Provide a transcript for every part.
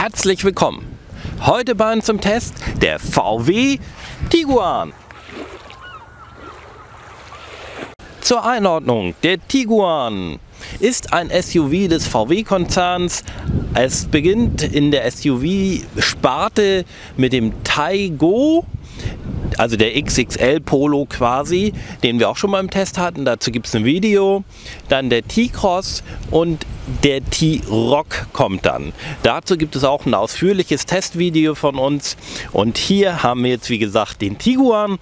Herzlich willkommen! Heute bei uns zum Test der VW Tiguan. Zur Einordnung: Der Tiguan ist ein SUV des VW-Konzerns. Es beginnt in der SUV-Sparte mit dem Taygo, also der XXL Polo quasi, den wir auch schon mal im Test hatten. Dazu gibt es ein Video. Dann der T-Cross und der T-Roc kommt dann. Dazu gibt es auch ein ausführliches Testvideo von uns. Und hier haben wir jetzt wie gesagt den Tiguan.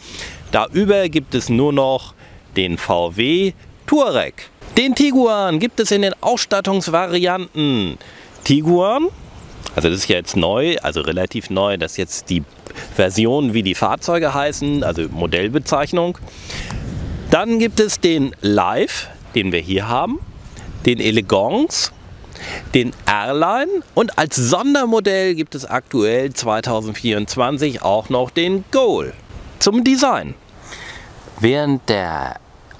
Darüber gibt es nur noch den VW Touareg. Den Tiguan gibt es in den Ausstattungsvarianten Tiguan, also das ist ja jetzt neu, also relativ neu, das ist jetzt die Version, wie die Fahrzeuge heißen, also Modellbezeichnung. Dann gibt es den Live, den wir hier haben, den Elegance, den Airline und als Sondermodell gibt es aktuell 2024 auch noch den Goal. Zum Design. Während der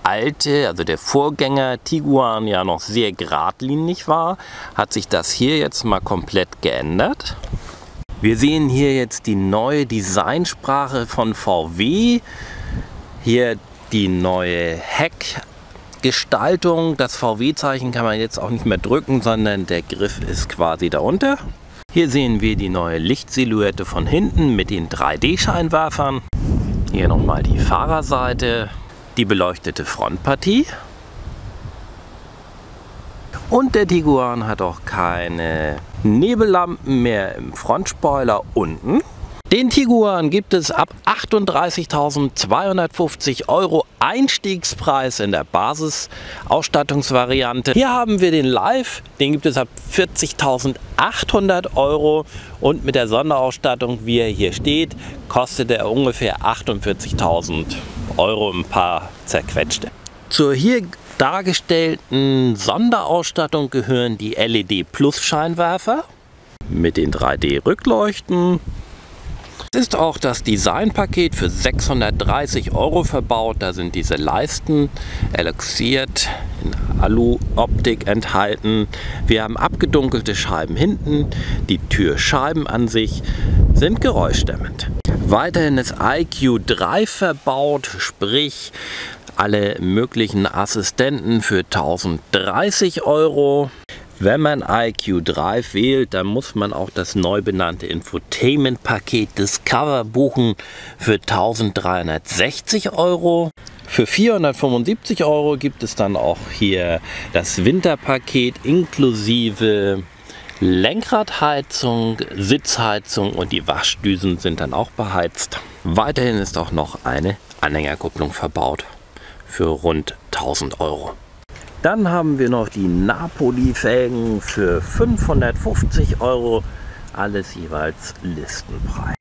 alte, also der Vorgänger Tiguan ja noch sehr geradlinig war, hat sich das hier jetzt mal komplett geändert. Wir sehen hier jetzt die neue Designsprache von VW. Hier die neue Heckgestaltung. Das VW-Zeichen kann man jetzt auch nicht mehr drücken, sondern der Griff ist quasi darunter. Hier sehen wir die neue Lichtsilhouette von hinten mit den 3D-Scheinwerfern. Hier nochmal die Fahrerseite. Die beleuchtete Frontpartie. Und der Tiguan hat auch keine Nebellampen mehr im Frontspoiler unten. Den Tiguan gibt es ab 38.250 € Einstiegspreis in der Basis-Ausstattungsvariante. Hier haben wir den Live, den gibt es ab 40.800 € und mit der Sonderausstattung, wie er hier steht, kostet er ungefähr 48.000 €, ein paar zerquetschte. Zur hier dargestellten Sonderausstattung gehören die LED-Plus-Scheinwerfer mit den 3D-Rückleuchten. Es ist auch das Designpaket für 630 € verbaut. Da sind diese Leisten eloxiert in Alu-Optik enthalten. Wir haben abgedunkelte Scheiben hinten. Die Türscheiben an sich sind geräuschdämmend. Weiterhin ist IQ3 verbaut, sprich alle möglichen Assistenten für 1030 €. Wenn man IQ3 wählt, dann muss man auch das neu benannte Infotainment-Paket Discover buchen für 1360 €. Für 475 € gibt es dann auch hier das Winterpaket inklusive Lenkradheizung, Sitzheizung und die Waschdüsen sind dann auch beheizt. Weiterhin ist auch noch eine Anhängerkupplung verbaut für rund 1000 €. Dann haben wir noch die Napoli-Felgen für 550 €, alles jeweils Listenpreis.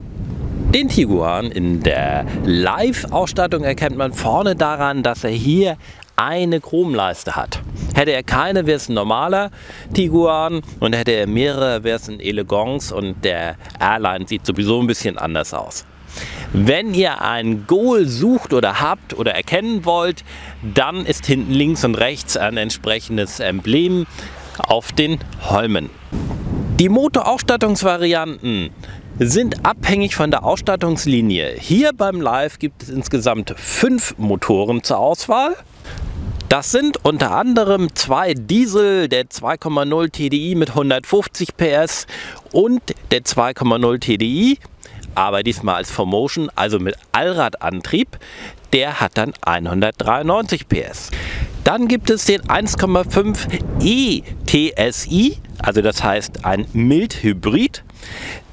Den Tiguan in der Live-Ausstattung erkennt man vorne daran, dass er hier eine Chromleiste hat. Hätte er keine, wäre es ein normaler Tiguan, und hätte er mehrere, wäre es ein Elegance, und der Airline sieht sowieso ein bisschen anders aus. Wenn ihr ein Goal sucht oder habt oder erkennen wollt, dann ist hinten links und rechts ein entsprechendes Emblem auf den Holmen. Die Motorausstattungsvarianten sind abhängig von der Ausstattungslinie. Hier beim Live gibt es insgesamt 5 Motoren zur Auswahl. Das sind unter anderem 2 Diesel, der 2,0 TDI mit 150 PS und der 2,0 TDI, aber diesmal als 4Motion, also mit Allradantrieb, der hat dann 193 PS. Dann gibt es den 1,5 E-TSI, also das heißt ein Mildhybrid.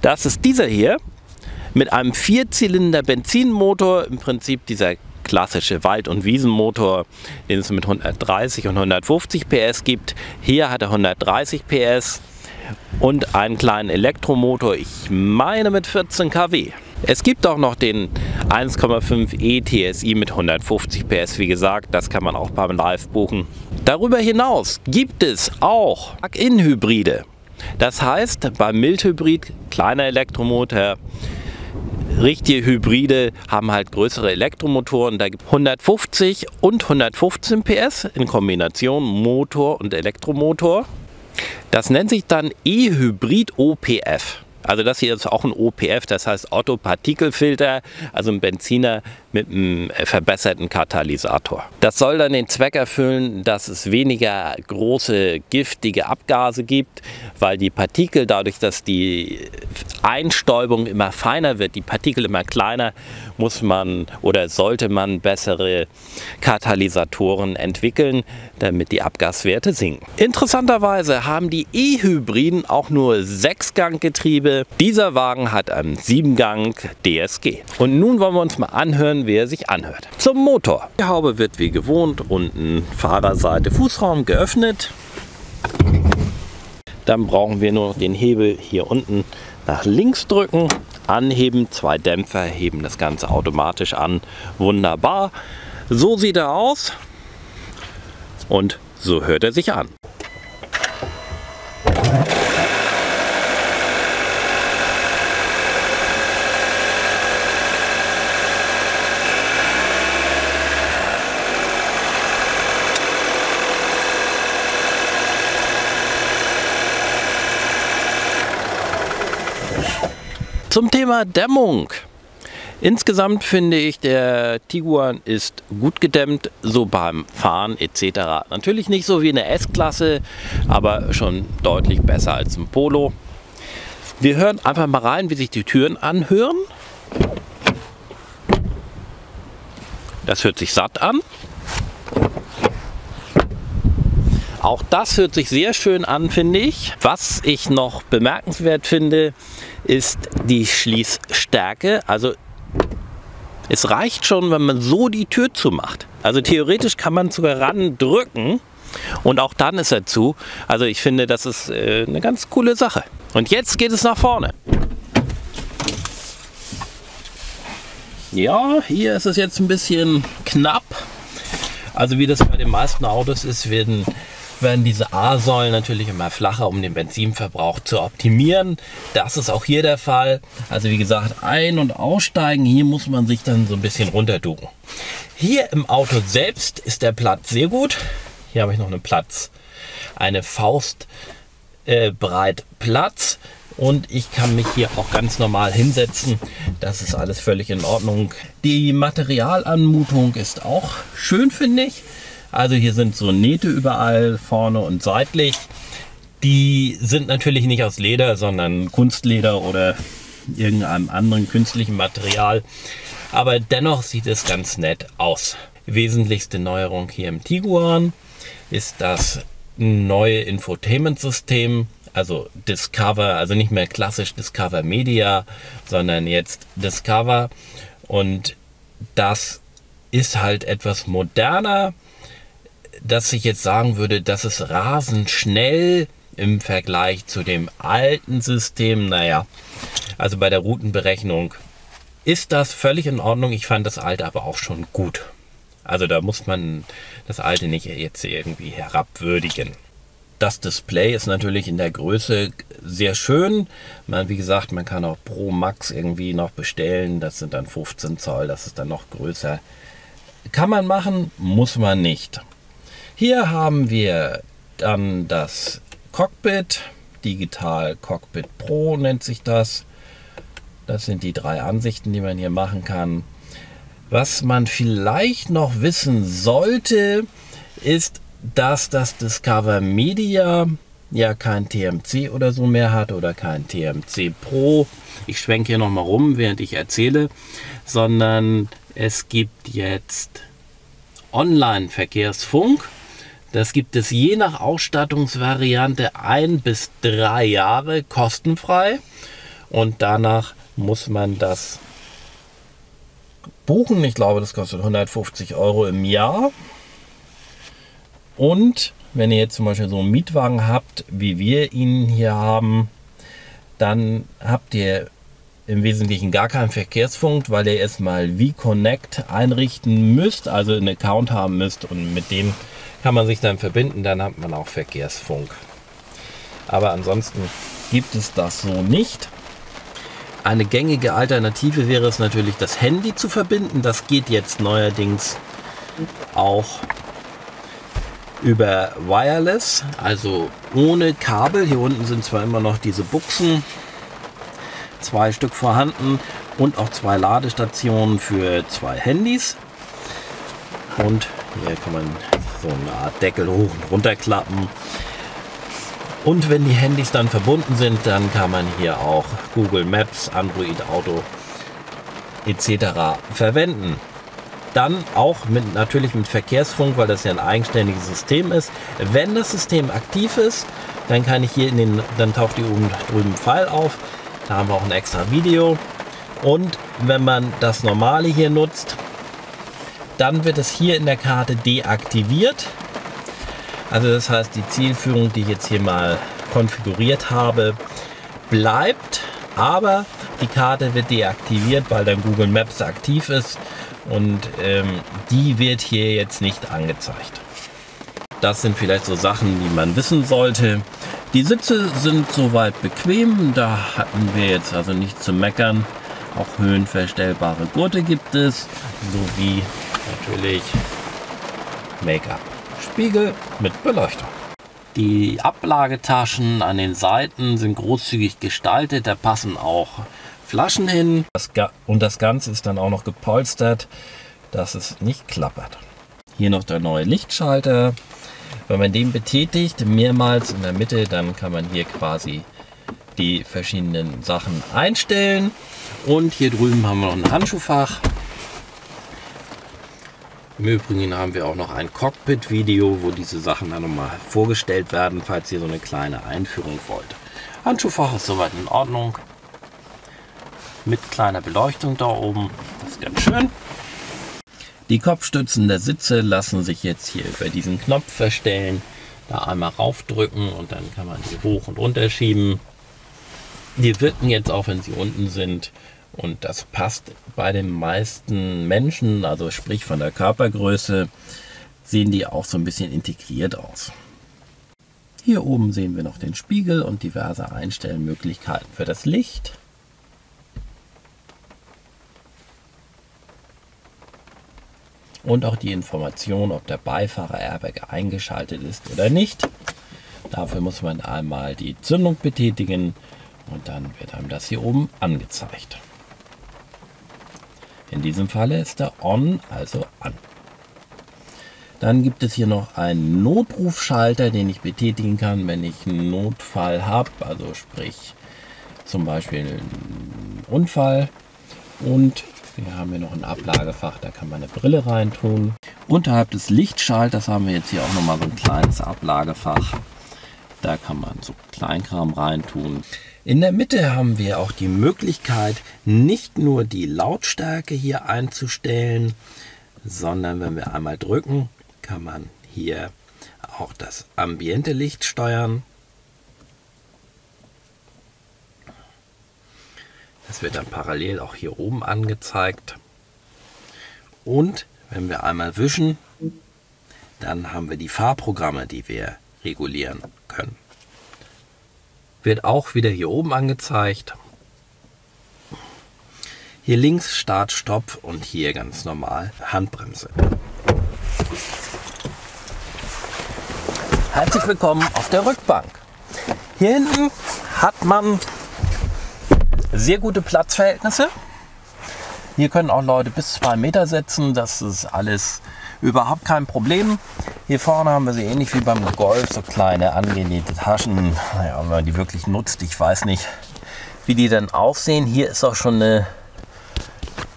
Das ist dieser hier mit einem 4-Zylinder Benzinmotor, im Prinzip dieser klassische Wald- und Wiesenmotor, den es mit 130 und 150 PS gibt. Hier hat er 130 PS und einen kleinen Elektromotor, ich meine mit 14 kW. Es gibt auch noch den 1,5 E-TSI mit 150 PS, wie gesagt, das kann man auch beim Live buchen. Darüber hinaus gibt es auch Plug-in-Hybride. Das heißt, beim Mildhybrid, kleiner Elektromotor, richtige Hybride haben halt größere Elektromotoren. Da gibt es 150 und 115 PS in Kombination Motor und Elektromotor. Das nennt sich dann E-Hybrid OPF. Also das hier ist auch ein OPF, das heißt Otto-Partikelfilter, also ein Benziner mit einem verbesserten Katalysator. Das soll dann den Zweck erfüllen, dass es weniger große giftige Abgase gibt, weil die Partikel, dadurch, dass die Einstäubung immer feiner wird, die Partikel immer kleiner, muss man oder sollte man bessere Katalysatoren entwickeln, damit die Abgaswerte sinken. Interessanterweise haben die E-Hybriden auch nur 6-Gang-Getriebe. Dieser Wagen hat einen 7-Gang DSG. Und nun wollen wir uns mal anhören, wie er sich anhört. Zum Motor. Die Haube wird wie gewohnt unten Fahrerseite Fußraum geöffnet. Dann brauchen wir nur noch den Hebel hier unten nach links drücken, anheben, 2 Dämpfer heben das Ganze automatisch an. Wunderbar. So sieht er aus und so hört er sich an. Zum Thema Dämmung. Insgesamt finde ich, der Tiguan ist gut gedämmt, so beim Fahren etc. Natürlich nicht so wie eine S-Klasse, aber schon deutlich besser als ein Polo. Wir hören einfach mal rein, wie sich die Türen anhören. Das hört sich satt an. Auch das hört sich sehr schön an, finde ich. Was ich noch bemerkenswert finde, ist die Schließstärke. Also es reicht schon, wenn man so die Tür zumacht. Also theoretisch kann man sogar ran drücken und auch dann ist er zu. Also ich finde, das ist eine ganz coole Sache. Und jetzt geht es nach vorne. Ja, hier ist es jetzt ein bisschen knapp. Also wie das bei den meisten Autos ist, werden diese A-Säulen natürlich immer flacher, um den Benzinverbrauch zu optimieren. Das ist auch hier der Fall. Also wie gesagt, ein- und aussteigen, hier muss man sich dann so ein bisschen runterducken. Hier im Auto selbst ist der Platz sehr gut. Hier habe ich noch eine Faust breit Platz. Und ich kann mich hier auch ganz normal hinsetzen. Das ist alles völlig in Ordnung. Die Materialanmutung ist auch schön, finde ich. Also hier sind so Nähte überall, vorne und seitlich. Die sind natürlich nicht aus Leder, sondern Kunstleder oder irgendeinem anderen künstlichen Material. Aber dennoch sieht es ganz nett aus. Wesentlichste Neuerung hier im Tiguan ist das neue Infotainment-System. Also Discover, also nicht mehr klassisch Discover Media, sondern jetzt Discover. Und das ist halt etwas moderner, dass ich jetzt sagen würde, das ist rasend schnell im Vergleich zu dem alten System. Naja, also bei der Routenberechnung ist das völlig in Ordnung. Ich fand das alte aber auch schon gut. Also da muss man das alte nicht jetzt irgendwie herabwürdigen. Das Display ist natürlich in der Größe sehr schön. Wie gesagt, man kann auch Pro Max irgendwie noch bestellen. Das sind dann 15 Zoll, das ist dann noch größer. Kann man machen, muss man nicht. Hier haben wir dann das Cockpit, Digital Cockpit Pro nennt sich das. Das sind die 3 Ansichten, die man hier machen kann. Was man vielleicht noch wissen sollte, ist, dass das Discover Media ja kein TMC oder so mehr hat oder kein TMC Pro. Ich schwenke hier nochmal rum, während ich erzähle, sondern es gibt jetzt Online-Verkehrsfunk. Das gibt es je nach Ausstattungsvariante 1 bis 3 Jahre kostenfrei und danach muss man das buchen. Ich glaube, das kostet 150 € im Jahr. Und wenn ihr jetzt zum Beispiel so einen Mietwagen habt, wie wir ihn hier haben, dann habt ihr im Wesentlichen gar keinen Verkehrsfunk, weil ihr erstmal V-Connect einrichten müsst, also einen Account haben müsst und mit dem kann man sich dann verbinden, dann hat man auch Verkehrsfunk. Aber ansonsten gibt es das so nicht. Eine gängige Alternative wäre es natürlich, das Handy zu verbinden. Das geht jetzt neuerdings auch über Wireless, also ohne Kabel. Hier unten sind zwar immer noch diese Buchsen, 2 Stück vorhanden und auch 2 Ladestationen für 2 Handys. Und hier kann man so eine Art Deckel hoch und runter klappen. Und wenn die Handys dann verbunden sind, dann kann man hier auch Google Maps, Android Auto etc. verwenden. Dann auch natürlich mit Verkehrsfunk, weil das ja ein eigenständiges System ist. Wenn das System aktiv ist, dann kann ich hier dann taucht hier oben drüben Pfeil auf. Da haben wir auch ein extra Video. Und wenn man das normale hier nutzt, dann wird es hier in der Karte deaktiviert. Also das heißt, die Zielführung, die ich jetzt hier mal konfiguriert habe, bleibt, aber die Karte wird deaktiviert, weil dann Google Maps aktiv ist und die wird hier jetzt nicht angezeigt. Das sind vielleicht so Sachen, die man wissen sollte. Die Sitze sind soweit bequem, da hatten wir jetzt also nichts zu meckern. Auch höhenverstellbare Gurte gibt es, sowie natürlich Make-up. Spiegel mit Beleuchtung. Die Ablagetaschen an den Seiten sind großzügig gestaltet, da passen auch Flaschen hin. Und das Ganze ist dann auch noch gepolstert, dass es nicht klappert. Hier noch der neue Lichtschalter. Wenn man den betätigt, mehrmals in der Mitte, dann kann man hier quasi die verschiedenen Sachen einstellen. Und hier drüben haben wir noch ein Handschuhfach. Im Übrigen haben wir auch noch ein Cockpit-Video, wo diese Sachen dann nochmal vorgestellt werden, falls ihr so eine kleine Einführung wollt. Handschuhfach ist soweit in Ordnung. Mit kleiner Beleuchtung da oben. Das ist ganz schön. Die Kopfstützen der Sitze lassen sich jetzt hier über diesen Knopf verstellen. Da einmal raufdrücken und dann kann man die hoch und runter schieben. Die wirken jetzt auch, wenn sie unten sind. Und das passt bei den meisten Menschen, also sprich von der Körpergröße, sehen die auch so ein bisschen integriert aus. Hier oben sehen wir noch den Spiegel und diverse Einstellmöglichkeiten für das Licht. Und auch die Information, ob der Beifahrer-Airbag eingeschaltet ist oder nicht. Dafür muss man einmal die Zündung betätigen und dann wird einem das hier oben angezeigt. In diesem Falle ist er on, also an. Dann gibt es hier noch einen Notrufschalter, den ich betätigen kann, wenn ich einen Notfall habe, also sprich zum Beispiel einen Unfall. Und wir haben hier noch ein Ablagefach, da kann man eine Brille reintun. Unterhalb des Lichtschalters haben wir jetzt hier auch nochmal so ein kleines Ablagefach. Da kann man so Kleinkram reintun. In der Mitte haben wir auch die Möglichkeit, nicht nur die Lautstärke hier einzustellen, sondern wenn wir einmal drücken, kann man hier auch das ambiente Licht steuern. Das wird dann parallel auch hier oben angezeigt. Und wenn wir einmal wischen, dann haben wir die Fahrprogramme, die wir regulieren können. Wird auch wieder hier oben angezeigt. Hier links Start, Stopp und hier ganz normal Handbremse. Herzlich willkommen auf der Rückbank. Hier hinten hat man sehr gute Platzverhältnisse. Hier können auch Leute bis 2 Meter setzen. Das ist alles überhaupt kein Problem. Hier vorne haben wir sie ähnlich wie beim Golf, so kleine angenähte Taschen. Naja, wenn man die wirklich nutzt, ich weiß nicht, wie die dann aussehen. Hier ist auch schon eine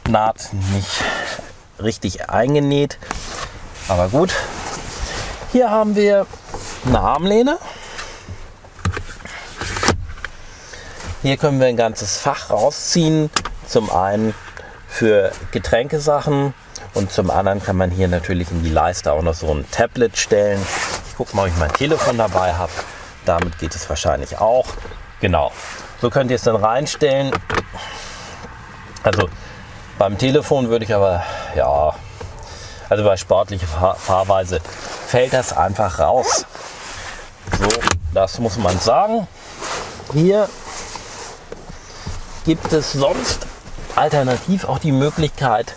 Naht nicht richtig eingenäht. Aber gut. Hier haben wir eine Armlehne. Hier können wir ein ganzes Fach rausziehen. Zum einen für Getränkesachen und zum anderen kann man hier natürlich in die Leiste auch noch so ein Tablet stellen. Ich gucke mal, ob ich mein Telefon dabei habe. Damit geht es wahrscheinlich auch. Genau. So könnt ihr es dann reinstellen. Also beim Telefon würde ich aber, ja, also bei sportlicher Fahrweise fällt das einfach raus. So, das muss man sagen. Hier gibt es sonst alternativ auch die Möglichkeit,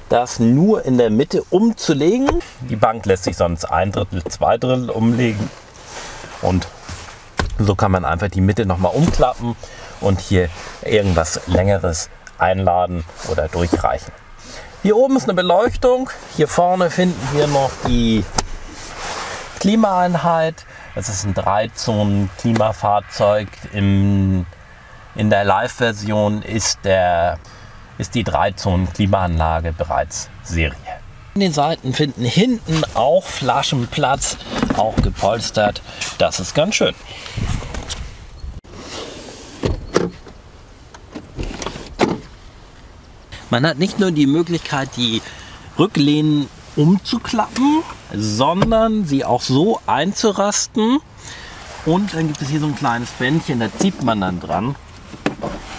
das nur in der Mitte umzulegen. Die Bank lässt sich sonst 1/3, 2/3 umlegen. Und so kann man einfach die Mitte nochmal umklappen und hier irgendwas Längeres einladen oder durchreichen. Hier oben ist eine Beleuchtung. Hier vorne finden wir noch die Klimaeinheit. Das ist ein 3-Zonen-Klimafahrzeug. In der Live-Version ist die 3-Zonen-Klimaanlage bereits Serie. An den Seiten finden hinten auch Flaschenplatz, auch gepolstert. Das ist ganz schön. Man hat nicht nur die Möglichkeit, die Rücklehnen umzuklappen, sondern sie auch so einzurasten. Und dann gibt es hier so ein kleines Bändchen, da zieht man dann dran.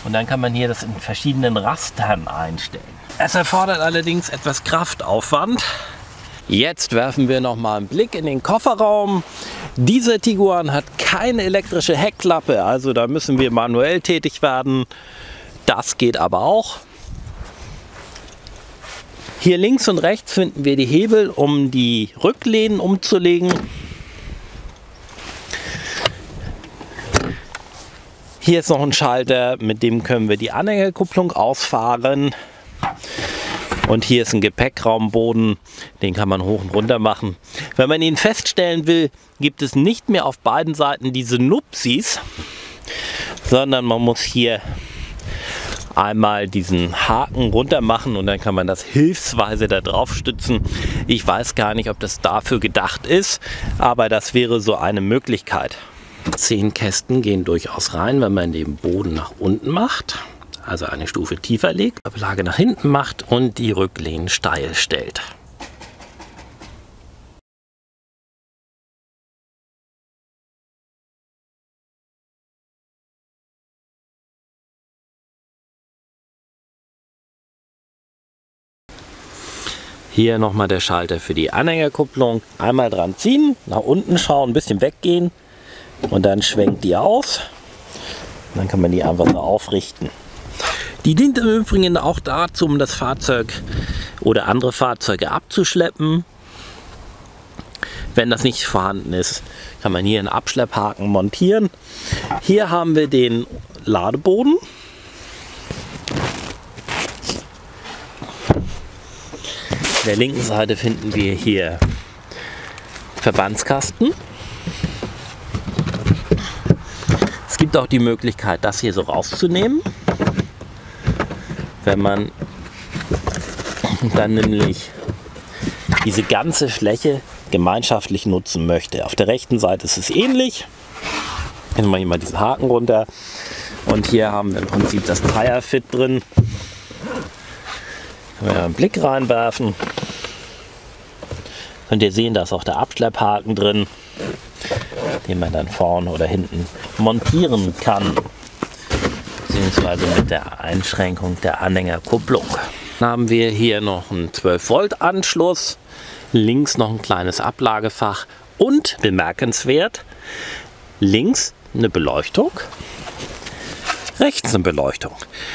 Und dann kann man hier das in verschiedenen Rastern einstellen. Es erfordert allerdings etwas Kraftaufwand. Jetzt werfen wir noch mal einen Blick in den Kofferraum. Dieser Tiguan hat keine elektrische Heckklappe, also da müssen wir manuell tätig werden. Das geht aber auch. Hier links und rechts finden wir die Hebel, um die Rücklehnen umzulegen. Hier ist noch ein Schalter, mit dem können wir die Anhängerkupplung ausfahren. Und hier ist ein Gepäckraumboden, den kann man hoch und runter machen. Wenn man ihn feststellen will, gibt es nicht mehr auf beiden Seiten diese Nupsis, sondern man muss hier einmal diesen Haken runter machen und dann kann man das hilfsweise da drauf stützen. Ich weiß gar nicht, ob das dafür gedacht ist, aber das wäre so eine Möglichkeit. 10 Kästen gehen durchaus rein, wenn man den Boden nach unten macht, also eine Stufe tiefer legt, Ablage nach hinten macht und die Rücklehnen steil stellt. Hier nochmal der Schalter für die Anhängerkupplung. Einmal dran ziehen, nach unten schauen, ein bisschen weggehen und dann schwenkt die aus. Dann kann man die einfach so aufrichten. Die dient im Übrigen auch dazu, um das Fahrzeug oder andere Fahrzeuge abzuschleppen. Wenn das nicht vorhanden ist, kann man hier einen Abschlepphaken montieren. Hier haben wir den Ladeboden. Auf der linken Seite finden wir hier Verbandskasten. Es gibt auch die Möglichkeit, das hier so rauszunehmen, wenn man dann nämlich diese ganze Fläche gemeinschaftlich nutzen möchte. Auf der rechten Seite ist es ähnlich. Jetzt mache ich mal diesen Haken runter und hier haben wir im Prinzip das Tire-Fit drin. Können wir einen Blick reinwerfen. Könnt ihr sehen, da ist auch der Abschlepphaken drin, den man dann vorne oder hinten montieren kann, beziehungsweise mit der Einschränkung der Anhängerkupplung. Dann haben wir hier noch einen 12 Volt Anschluss, links noch ein kleines Ablagefach und bemerkenswert, links eine Beleuchtung, rechts eine Beleuchtung.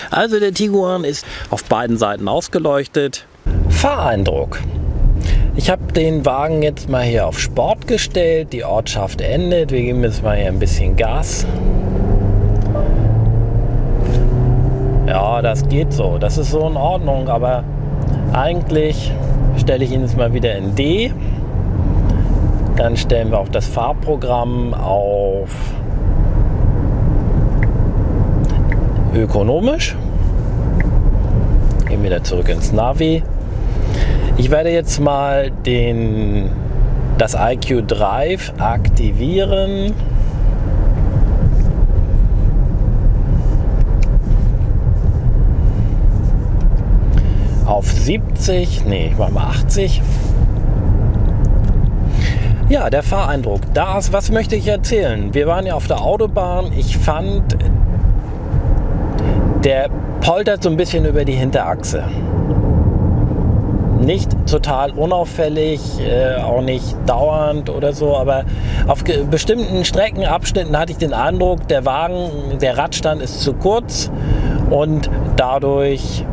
Also der Tiguan ist auf beiden Seiten ausgeleuchtet. Fahreindruck. Ich habe den Wagen jetzt mal hier auf Sport gestellt, die Ortschaft endet, wir geben jetzt mal hier ein bisschen Gas. Ja, das geht so, das ist so in Ordnung, aber eigentlich stelle ich ihn jetzt mal wieder in D. Dann stellen wir auch das Fahrprogramm auf ökonomisch. Gehen wieder zurück ins Navi. Ich werde jetzt mal das IQ Drive aktivieren. Auf 70, nee, ich mache mal 80. Ja, der Fahreindruck. Was möchte ich erzählen? Wir waren ja auf der Autobahn. Ich fand, der poltert so ein bisschen über die Hinterachse. Nicht total unauffällig, auch nicht dauernd oder so, aber auf bestimmten Streckenabschnitten hatte ich den Eindruck, der Radstand ist zu kurz und dadurch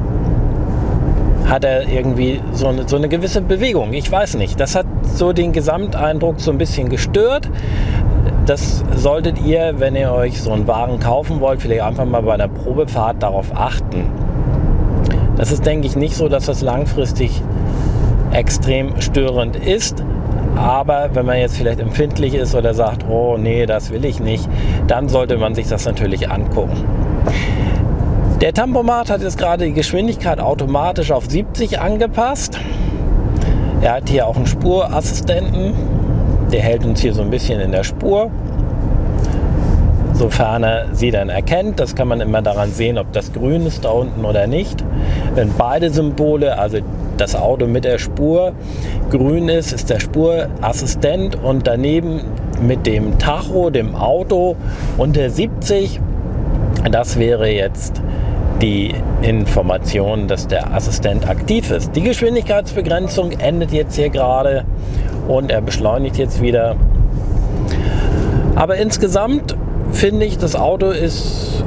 hat er irgendwie so eine gewisse Bewegung. Ich weiß nicht. Das hat so den Gesamteindruck so ein bisschen gestört. Das solltet ihr, wenn ihr euch so einen Wagen kaufen wollt, vielleicht einfach mal bei der Probefahrt darauf achten. Das ist, denke ich, nicht so, dass das langfristig extrem störend ist. Aber wenn man jetzt vielleicht empfindlich ist oder sagt, oh nee, das will ich nicht, dann sollte man sich das natürlich angucken. Der Tempomat hat jetzt gerade die Geschwindigkeit automatisch auf 70 angepasst. Er hat hier auch einen Spurassistenten, der hält uns hier so ein bisschen in der Spur, sofern er sie dann erkennt. Das kann man immer daran sehen, ob das grün ist da unten oder nicht. Wenn beide Symbole, also das Auto mit der Spur, grün ist, ist der Spurassistent, und daneben mit dem Tacho, dem Auto unter 70, das wäre jetzt die Information, dass der Assistent aktiv ist. Die Geschwindigkeitsbegrenzung endet jetzt hier gerade und er beschleunigt jetzt wieder. Aber insgesamt finde ich, das Auto ist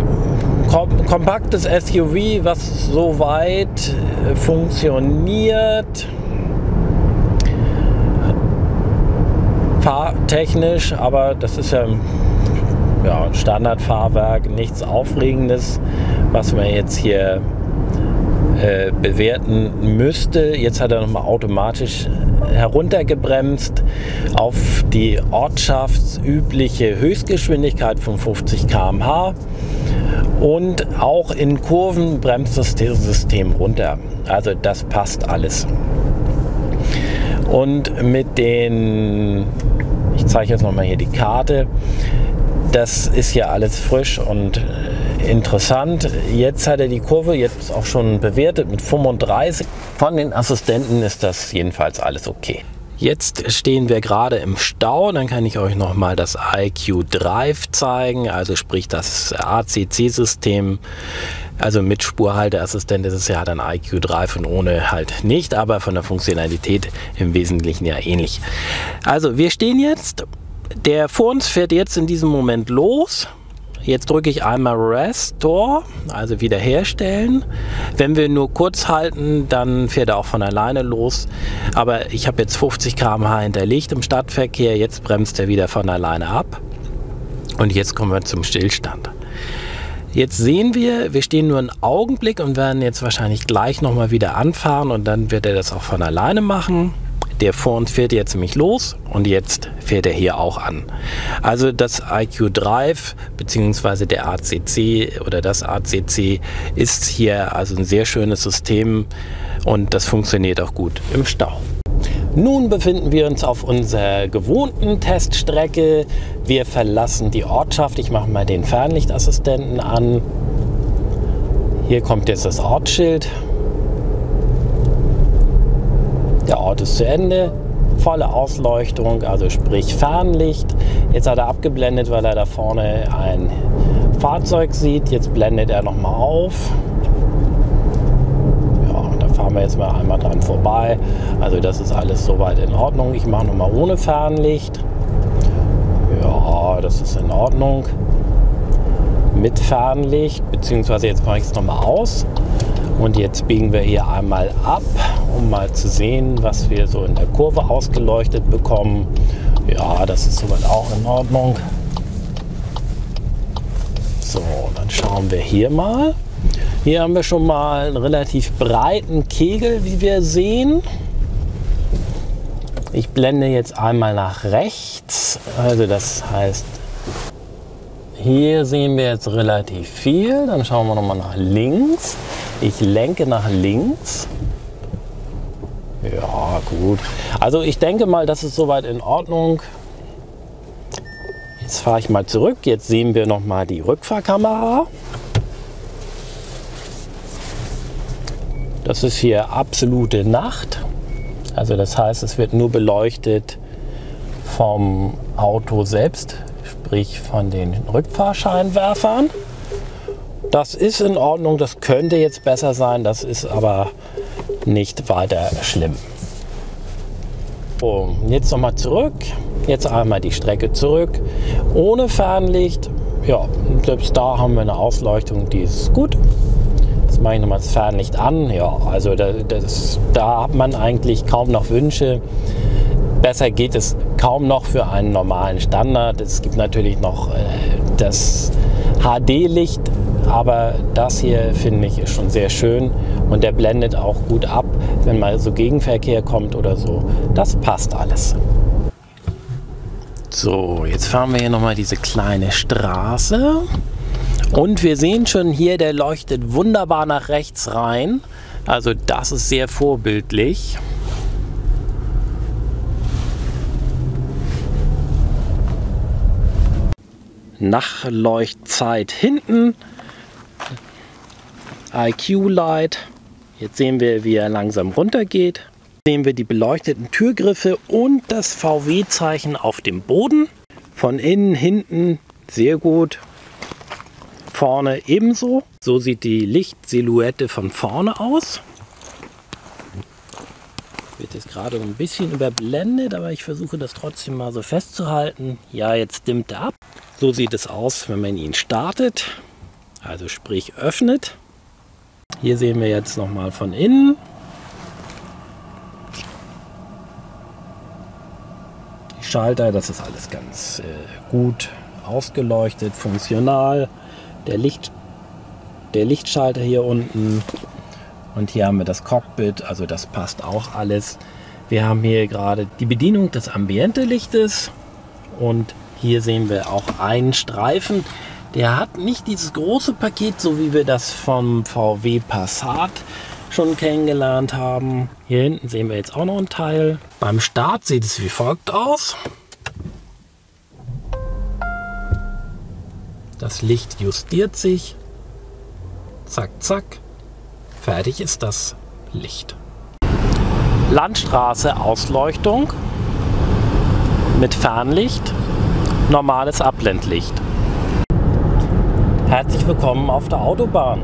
kompaktes SUV, was soweit funktioniert. Fahrtechnisch, aber das ist ja ein Standardfahrwerk, nichts Aufregendes, was man jetzt hier bewerten müsste. Jetzt hat er nochmal automatisch heruntergebremst auf die ortschaftsübliche Höchstgeschwindigkeit von 50 km/h. Und auch in Kurven bremst das System runter. Also das passt alles. Und mit den, ich zeige jetzt nochmal hier die Karte, das ist ja alles frisch und interessant. Jetzt hat er die Kurve jetzt auch schon bewertet mit 35. Von den Assistenten ist das jedenfalls alles okay. Jetzt stehen wir gerade im Stau, dann kann ich euch nochmal das IQ Drive zeigen, also sprich das ACC-System, also mit Spurhalteassistent ist es ja dann IQ Drive und ohne halt nicht, aber von der Funktionalität im Wesentlichen ja ähnlich. Also wir stehen jetzt, der vor uns fährt jetzt in diesem Moment los. Jetzt drücke ich einmal Restore, also wiederherstellen. Wenn wir nur kurz halten, dann fährt er auch von alleine los. Aber ich habe jetzt 50 km/h hinterlegt im Stadtverkehr. Jetzt bremst er wieder von alleine ab. Und jetzt kommen wir zum Stillstand. Jetzt sehen wir stehen nur einen Augenblick und werden jetzt wahrscheinlich gleich nochmal wieder anfahren. Und dann wird er das auch von alleine machen. Der vor uns fährt jetzt nämlich los und jetzt fährt er hier auch an. Also das IQ Drive bzw. der ACC oder das ACC ist hier also ein sehr schönes System und das funktioniert auch gut im Stau. Nun befinden wir uns auf unserer gewohnten Teststrecke. Wir verlassen die Ortschaft. Ich mache mal den Fernlichtassistenten an. Hier kommt jetzt das Ortsschild. Der Ort ist zu Ende, volle Ausleuchtung, also sprich Fernlicht. Jetzt hat er abgeblendet, weil er da vorne ein Fahrzeug sieht. Jetzt blendet er nochmal auf. Ja, da fahren wir jetzt mal einmal dran vorbei. Also das ist alles soweit in Ordnung. Ich mache nochmal ohne Fernlicht. Ja, das ist in Ordnung. Mit Fernlicht, beziehungsweise jetzt mache ich es nochmal aus. Und jetzt biegen wir hier einmal ab, um mal zu sehen, was wir so in der Kurve ausgeleuchtet bekommen. Ja, das ist soweit auch in Ordnung. So, dann schauen wir hier mal. Hier haben wir schon mal einen relativ breiten Kegel, wie wir sehen. Ich blende jetzt einmal nach rechts. Also das heißt, hier sehen wir jetzt relativ viel. Dann schauen wir nochmal nach links. Ich lenke nach links. Ja, gut. Also ich denke mal, das ist soweit in Ordnung. Jetzt fahre ich mal zurück. Jetzt sehen wir noch mal die Rückfahrkamera. Das ist hier absolute Nacht. Also das heißt, es wird nur beleuchtet vom Auto selbst, sprich von den Rückfahrscheinwerfern. Das ist in Ordnung, das könnte jetzt besser sein, das ist aber nicht weiter schlimm. So, jetzt nochmal zurück, jetzt einmal die Strecke zurück, ohne Fernlicht. Ja, selbst da haben wir eine Ausleuchtung, die ist gut. Jetzt mache ich nochmal das Fernlicht an. Ja, also da hat man eigentlich kaum noch Wünsche. Besser geht es kaum noch für einen normalen Standard. Es gibt natürlich noch das HD-Licht, aber das hier finde ich ist schon sehr schön und der blendet auch gut ab, wenn mal so Gegenverkehr kommt oder so. Das passt alles. So, jetzt fahren wir hier nochmal diese kleine Straße und wir sehen schon hier, der leuchtet wunderbar nach rechts rein. Also das ist sehr vorbildlich. Nachleuchtzeit hinten, IQ-Light. Jetzt sehen wir, wie er langsam runter geht. Sehen wir die beleuchteten Türgriffe und das VW-Zeichen auf dem Boden. Von innen, hinten sehr gut. Vorne ebenso. So sieht die Lichtsilhouette von vorne aus. Wird jetzt gerade ein bisschen überblendet, aber ich versuche das trotzdem mal so festzuhalten. Ja, jetzt dimmt er ab. So sieht es aus, wenn man ihn startet, also sprich öffnet. Hier sehen wir jetzt nochmal von innen. Die Schalter, das ist alles ganz gut ausgeleuchtet, funktional. Der Lichtschalter hier unten. Und hier haben wir das Cockpit, also das passt auch alles. Wir haben hier gerade die Bedienung des Ambiente-Lichtes und hier sehen wir auch einen Streifen. Der hat nicht dieses große Paket, so wie wir das vom VW Passat schon kennengelernt haben. Hier hinten sehen wir jetzt auch noch einen Teil. Beim Start sieht es wie folgt aus. Das Licht justiert sich. Zack, zack. Fertig ist das Licht. Landstraße Ausleuchtung mit Fernlicht, normales Abblendlicht. Herzlich willkommen auf der Autobahn.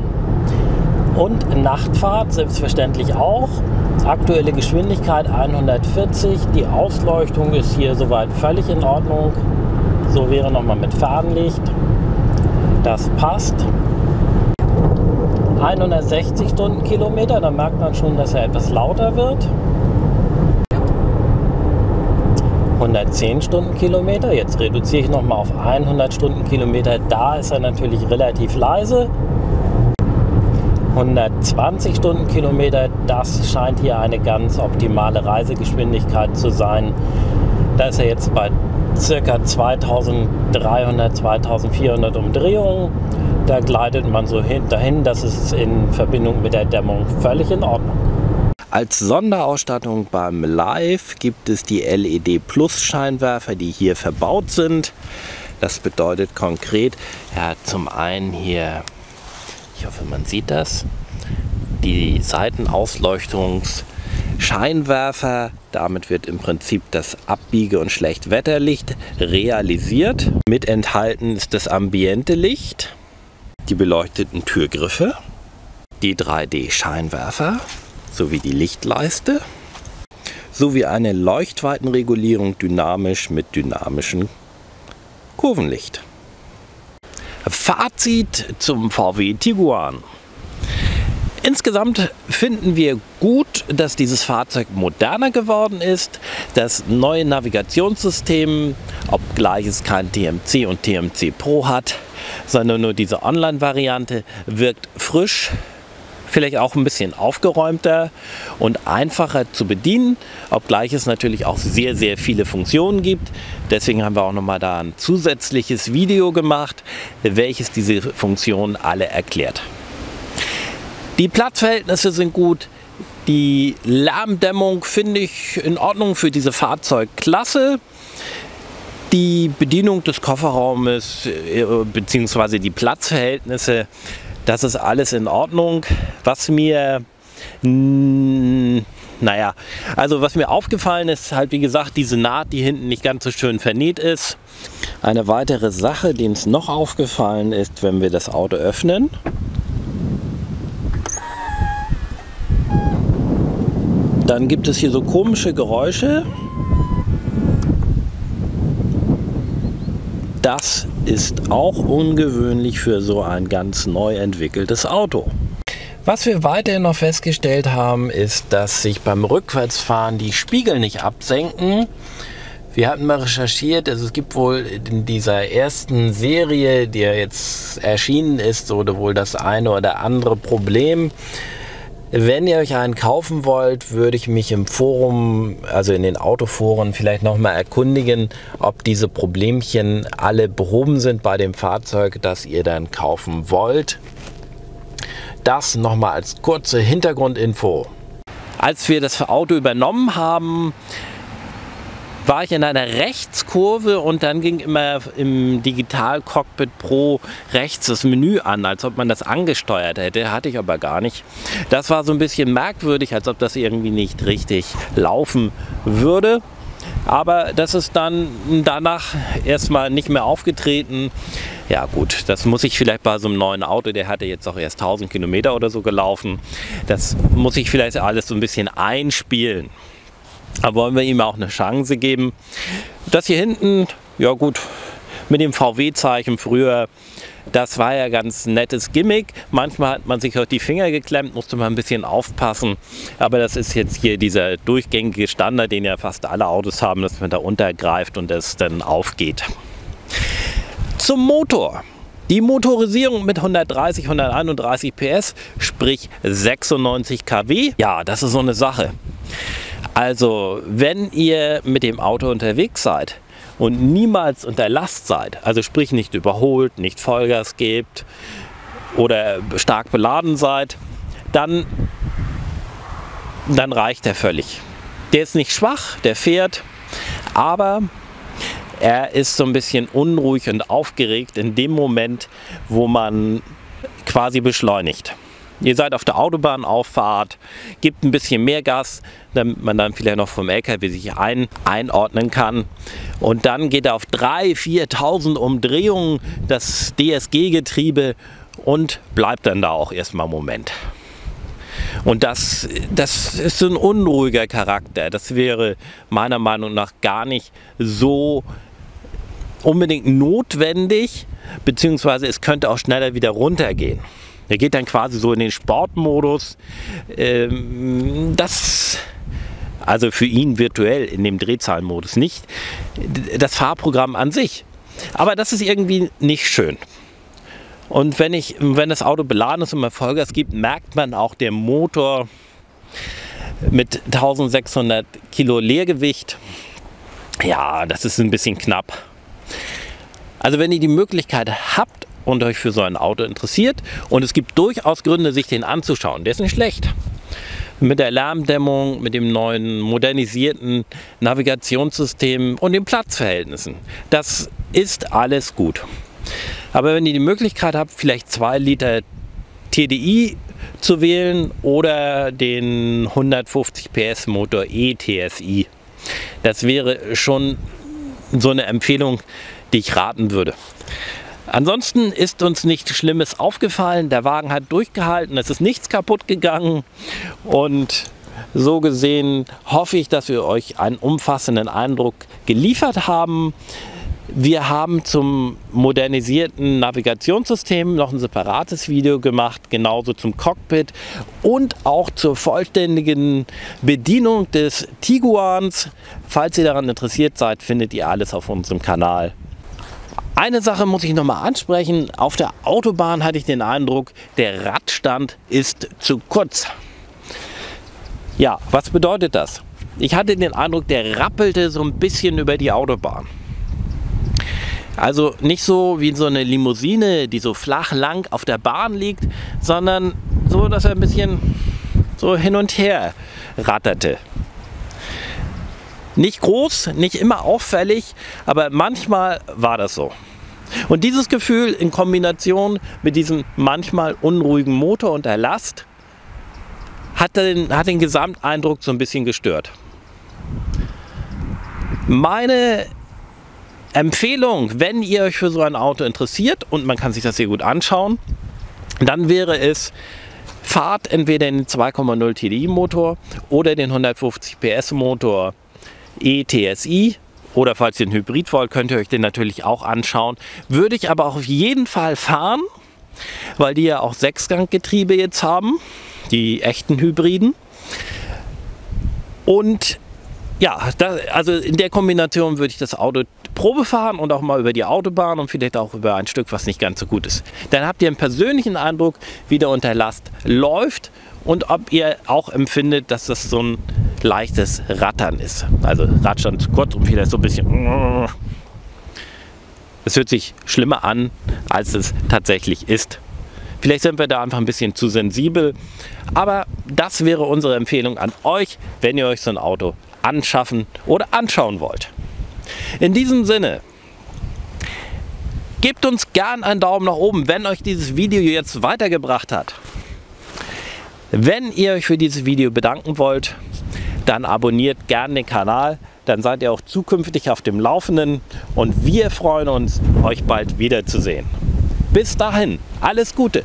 Und Nachtfahrt selbstverständlich auch. Aktuelle Geschwindigkeit 140. Die Ausleuchtung ist hier soweit völlig in Ordnung. So wäre nochmal mit Fernlicht. Das passt. 160 Stundenkilometer, da merkt man schon, dass er etwas lauter wird. 110 Stundenkilometer, jetzt reduziere ich nochmal auf 100 Stundenkilometer, da ist er natürlich relativ leise. 120 Stundenkilometer, das scheint hier eine ganz optimale Reisegeschwindigkeit zu sein. Da ist er jetzt bei ca. 2300, 2400 Umdrehungen. Da gleitet man so dahin, das ist in Verbindung mit der Dämmung völlig in Ordnung. Als Sonderausstattung beim Live gibt es die LED Plus Scheinwerfer, die hier verbaut sind. Das bedeutet konkret, er hat zum einen hier, ich hoffe man sieht das, die Seitenausleuchtungsscheinwerfer. Damit wird im Prinzip das Abbiege- und Schlechtwetterlicht realisiert. Mit enthalten ist das Ambiente-Licht, die beleuchteten Türgriffe, die 3D-Scheinwerfer sowie die Lichtleiste sowie eine Leuchtweitenregulierung dynamisch mit dynamischem Kurvenlicht. Fazit zum VW Tiguan. Insgesamt finden wir gut, dass dieses Fahrzeug moderner geworden ist. Das neue Navigationssystem, obgleich es kein TMC und TMC Pro hat, sondern nur diese Online-Variante, wirkt frisch, vielleicht auch ein bisschen aufgeräumter und einfacher zu bedienen, obgleich es natürlich auch sehr, sehr viele Funktionen gibt. Deswegen haben wir auch nochmal da ein zusätzliches Video gemacht, welches diese Funktionen alle erklärt. Die Platzverhältnisse sind gut, die Lärmdämmung finde ich in Ordnung für diese Fahrzeugklasse. Die Bedienung des Kofferraumes bzw. die Platzverhältnisse, das ist alles in Ordnung. Was mir, was mir aufgefallen ist, halt wie gesagt, diese Naht, die hinten nicht ganz so schön vernäht ist. Eine weitere Sache, die uns noch aufgefallen ist, wenn wir das Auto öffnen. Dann gibt es hier so komische Geräusche. Das ist auch ungewöhnlich für so ein ganz neu entwickeltes Auto. Was wir weiterhin noch festgestellt haben, ist, dass sich beim Rückwärtsfahren die Spiegel nicht absenken. Wir hatten mal recherchiert, also es gibt wohl in dieser ersten Serie, die ja jetzt erschienen ist, oder wohl das eine oder andere Problem. Wenn ihr euch einen kaufen wollt, würde ich mich im Forum, also in den Autoforen, vielleicht nochmal erkundigen, ob diese Problemchen alle behoben sind bei dem Fahrzeug, das ihr dann kaufen wollt. Das nochmal als kurze Hintergrundinfo. Als wir das Auto übernommen haben, war ich in einer Rechtskurve und dann ging immer im Digital Cockpit Pro rechts das Menü an, als ob man das angesteuert hätte. Hatte ich aber gar nicht. Das war so ein bisschen merkwürdig, als ob das irgendwie nicht richtig laufen würde. Aber das ist dann danach erstmal nicht mehr aufgetreten. Ja gut, das muss ich vielleicht bei so einem neuen Auto, der hatte jetzt auch erst 1000 Kilometer oder so gelaufen. Das muss ich vielleicht alles so ein bisschen einspielen. Aber wollen wir ihm auch eine Chance geben. Das hier hinten, ja gut, mit dem VW-Zeichen früher, das war ja ganz nettes Gimmick. Manchmal hat man sich auch die Finger geklemmt, musste man ein bisschen aufpassen. Aber das ist jetzt hier dieser durchgängige Standard, den ja fast alle Autos haben, dass man da untergreift und es dann aufgeht. Zum Motor. Die Motorisierung mit 130, 131 PS, sprich 96 kW. Ja, das ist so eine Sache. Also, wenn ihr mit dem Auto unterwegs seid und niemals unter Last seid, also sprich nicht überholt, nicht Vollgas gebt oder stark beladen seid, dann reicht er völlig. Der ist nicht schwach, der fährt, aber er ist so ein bisschen unruhig und aufgeregt in dem Moment, wo man quasi beschleunigt. Ihr seid auf der Autobahnauffahrt, gebt ein bisschen mehr Gas, damit man dann vielleicht noch vom LKW sich einordnen kann. Und dann geht er auf 3.000, 4.000 Umdrehungen, das DSG-Getriebe, und bleibt dann da auch erstmal einen Moment. Und das ist so ein unruhiger Charakter. Das wäre meiner Meinung nach gar nicht so unbedingt notwendig, beziehungsweise es könnte auch schneller wieder runtergehen. Er geht dann quasi so in den Sportmodus. Also für ihn virtuell in dem Drehzahlmodus nicht. Das Fahrprogramm an sich. Aber das ist irgendwie nicht schön. Und wenn das Auto beladen ist und man Vollgas gibt, merkt man auch, der Motor mit 1600 Kilo Leergewicht, ja, das ist ein bisschen knapp. Also wenn ihr die Möglichkeit habt und euch für so ein Auto interessiert, und es gibt durchaus Gründe, sich den anzuschauen, der ist nicht schlecht. Mit der Lärmdämmung, mit dem neuen modernisierten Navigationssystem und den Platzverhältnissen. Das ist alles gut. Aber wenn ihr die Möglichkeit habt, vielleicht 2 Liter TDI zu wählen oder den 150 PS Motor E-TSI, das wäre schon so eine Empfehlung, die ich raten würde. Ansonsten ist uns nichts Schlimmes aufgefallen. Der Wagen hat durchgehalten, es ist nichts kaputt gegangen, und so gesehen hoffe ich, dass wir euch einen umfassenden Eindruck geliefert haben. Wir haben zum modernisierten Navigationssystem noch ein separates Video gemacht, genauso zum Cockpit und auch zur vollständigen Bedienung des Tiguans. Falls ihr daran interessiert seid, findet ihr alles auf unserem Kanal. Eine Sache muss ich noch mal ansprechen. Auf der Autobahn hatte ich den Eindruck, der Radstand ist zu kurz. Ja, was bedeutet das? Ich hatte den Eindruck, der rappelte so ein bisschen über die Autobahn. Also nicht so wie so eine Limousine, die so flach lang auf der Bahn liegt, sondern so, dass er ein bisschen so hin und her ratterte. Nicht groß, nicht immer auffällig, aber manchmal war das so. Und dieses Gefühl in Kombination mit diesem manchmal unruhigen Motor und der Last hat den Gesamteindruck so ein bisschen gestört. Meine Empfehlung, wenn ihr euch für so ein Auto interessiert, und man kann sich das sehr gut anschauen, dann wäre es, fahrt entweder den 2,0 TDI Motor oder den 150 PS Motor E-TSI, oder falls ihr einen Hybrid wollt, könnt ihr euch den natürlich auch anschauen. Würde ich aber auch auf jeden Fall fahren, weil die ja auch Sechsganggetriebe jetzt haben, die echten Hybriden. Und ja, also in der Kombination würde ich das Auto Probe fahren und auch mal über die Autobahn und vielleicht auch über ein Stück, was nicht ganz so gut ist. Dann habt ihr einen persönlichen Eindruck, wie der unter Last läuft und ob ihr auch empfindet, dass das so ein leichtes Rattern ist. Also Radstand kurz und vielleicht so ein bisschen. Es hört sich schlimmer an, als es tatsächlich ist. Vielleicht sind wir da einfach ein bisschen zu sensibel, aber das wäre unsere Empfehlung an euch, wenn ihr euch so ein Auto anschaffen oder anschauen wollt. In diesem Sinne, gebt uns gern einen Daumen nach oben, wenn euch dieses Video jetzt weitergebracht hat. Wenn ihr euch für dieses Video bedanken wollt, dann abonniert gern den Kanal, dann seid ihr auch zukünftig auf dem Laufenden und wir freuen uns, euch bald wiederzusehen. Bis dahin, alles Gute!